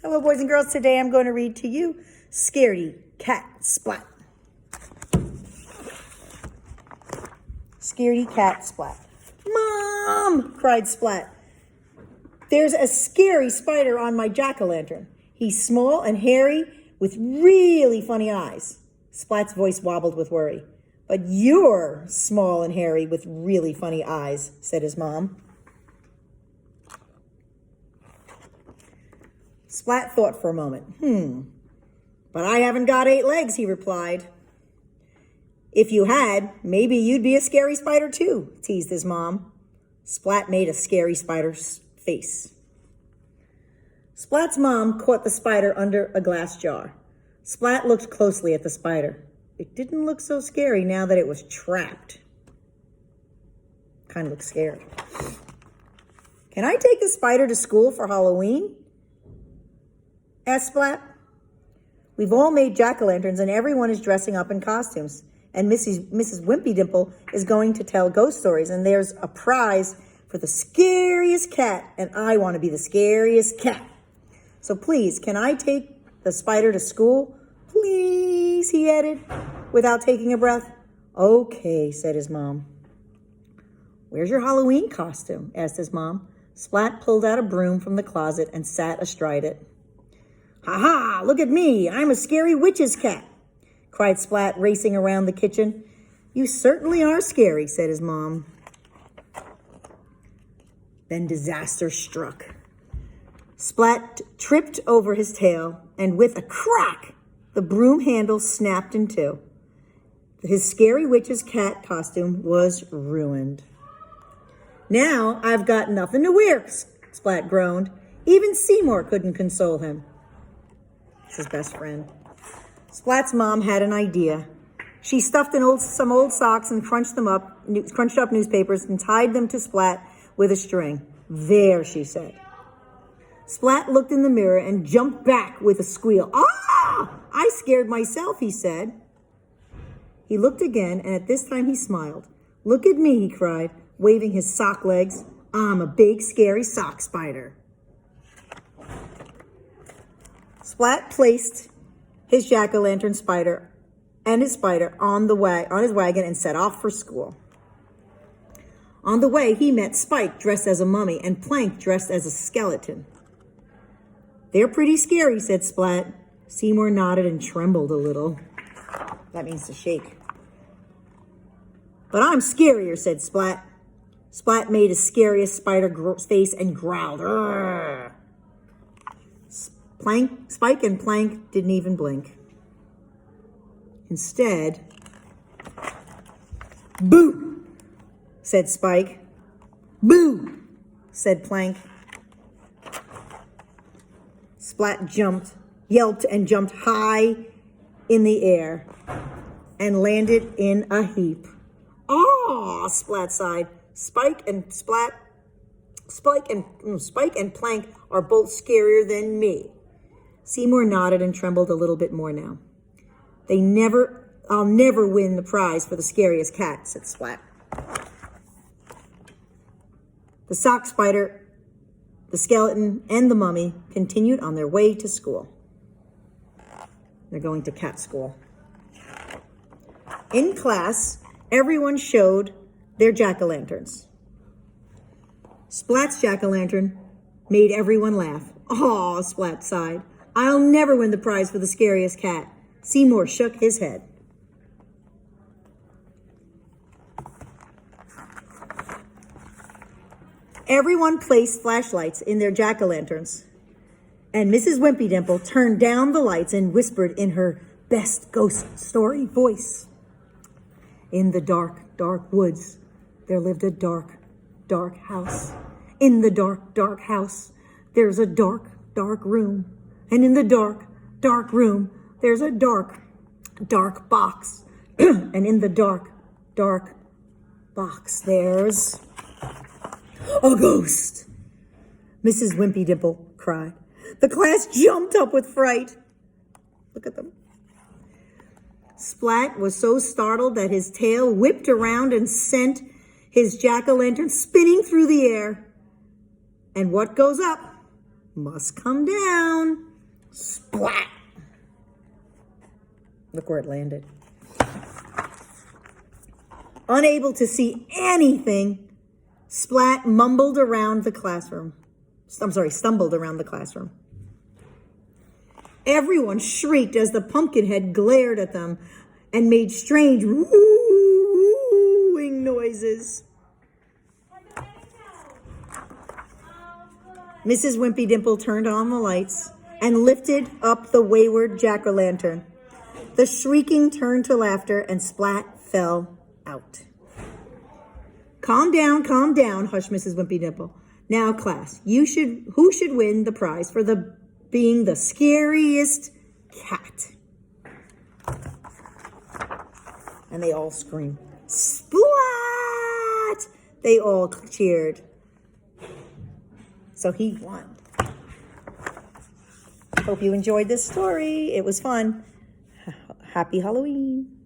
Hello, boys and girls. Today I'm going to read to you Scaredy Cat Splat. Scaredy Cat Splat. Mom, cried Splat. There's a scary spider on my jack-o'-lantern. He's small and hairy with really funny eyes. Splat's voice wobbled with worry. But you're small and hairy with really funny eyes, said his mom. Splat thought for a moment. But I haven't got 8 legs, he replied. If you had, maybe you'd be a scary spider too, teased his mom. Splat made a scary spider's face. Splat's mom caught the spider under a glass jar. Splat looked closely at the spider. It didn't look so scary now that it was trapped. Kind of looked scared. Can I take the spider to school for Halloween? Asked Splat. We've all made jack-o'-lanterns and everyone is dressing up in costumes. And Mrs. Wimpy Dimple is going to tell ghost stories. And there's a prize for the scariest cat. And I want to be the scariest cat. So please, can I take the spider to school? Please, he added, without taking a breath. Okay, said his mom. Where's your Halloween costume? Asked his mom. Splat pulled out a broom from the closet and sat astride it. Ha-ha, look at me. I'm a scary witch's cat, cried Splat, racing around the kitchen. You certainly are scary, said his mom. Then disaster struck. Splat tripped over his tail, and with a crack, the broom handle snapped in two. His scary witch's cat costume was ruined. Now I've got nothing to wear, Splat groaned. Even Seymour couldn't console him. It's his best friend. Splat's mom had an idea. She stuffed some old socks and crunched up newspapers and tied them to Splat with a string. There, she said. Splat looked in the mirror and jumped back with a squeal. Ah! I scared myself, he said. He looked again, and at this time he smiled. Look at me, he cried, waving his sock legs. I'm a big, scary sock spider. Splat placed his jack-o'-lantern spider and his spider on his wagon and set off for school. On the way, he met Spike dressed as a mummy and Plank dressed as a skeleton. They're pretty scary, said Splat. Seymour nodded and trembled a little. That means to shake. But I'm scarier, said Splat. Splat made his scariest spider face and growled. Urgh. Spike and Plank didn't even blink. Instead, boo, said Spike. Boo, said Plank. Splat yelped and jumped high in the air and landed in a heap. Aw, Splat sighed. Spike and Plank are both scarier than me. Seymour nodded and trembled a little bit more now. I'll never win the prize for the scariest cat, said Splat. The sock spider, the skeleton, and the mummy continued on their way to school. They're going to cat school. In class, everyone showed their jack-o'-lanterns. Splat's jack-o'-lantern made everyone laugh. Aw, Splat sighed. I'll never win the prize for the scariest cat. Seymour shook his head. Everyone placed flashlights in their jack-o'-lanterns, and Mrs. Wimpy Dimple turned down the lights and whispered in her best ghost story voice. In the dark, dark woods, there lived a dark, dark house. In the dark, dark house, there's a dark, dark room. And in the dark, dark room, there's a dark, dark box. And in the dark, dark box, there's a ghost. Mrs. Wimpy Dimple cried. The class jumped up with fright. Look at them. Splat was so startled that his tail whipped around and sent his jack-o'-lantern spinning through the air. And what goes up must come down. Splat! Look where it landed. Unable to see anything, Splat mumbled around the classroom. Stumbled around the classroom. Everyone shrieked as the Pumpkinhead glared at them and made strange wooing noises. Mrs. Wimpy Dimple turned on the lights and lifted up the wayward jack-o'-lantern. The shrieking turned to laughter and Splat fell out. Calm down, hushed Mrs. Wimpy Dimple. Now, class, who should win the prize for being the scariest cat? And they all screamed, Splat! They all cheered. So he won. Hope you enjoyed this story. It was fun. Happy Halloween.